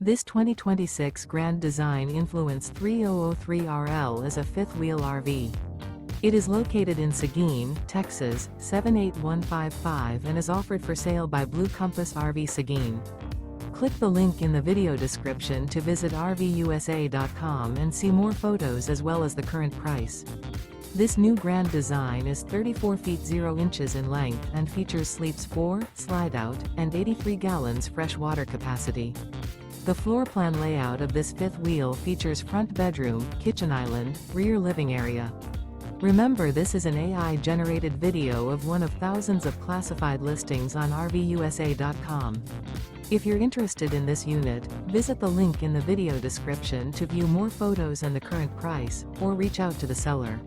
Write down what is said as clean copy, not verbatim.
This 2026 Grand Design Influence 3003RL is a fifth-wheel RV. It is located in Seguin, Texas, 78155 and is offered for sale by Blue Compass RV Seguin. Click the link in the video description to visit RVUSA.com and see more photos as well as the current price. This new Grand Design is 34 feet 0 inches in length and features sleeps 4, slide-out, and 83 gallons fresh water capacity. The floor plan layout of this fifth wheel features front bedroom, kitchen island, rear living area. Remember, this is an AI-generated video of one of thousands of classified listings on RVUSA.com. If you're interested in this unit, visit the link in the video description to view more photos and the current price, or reach out to the seller.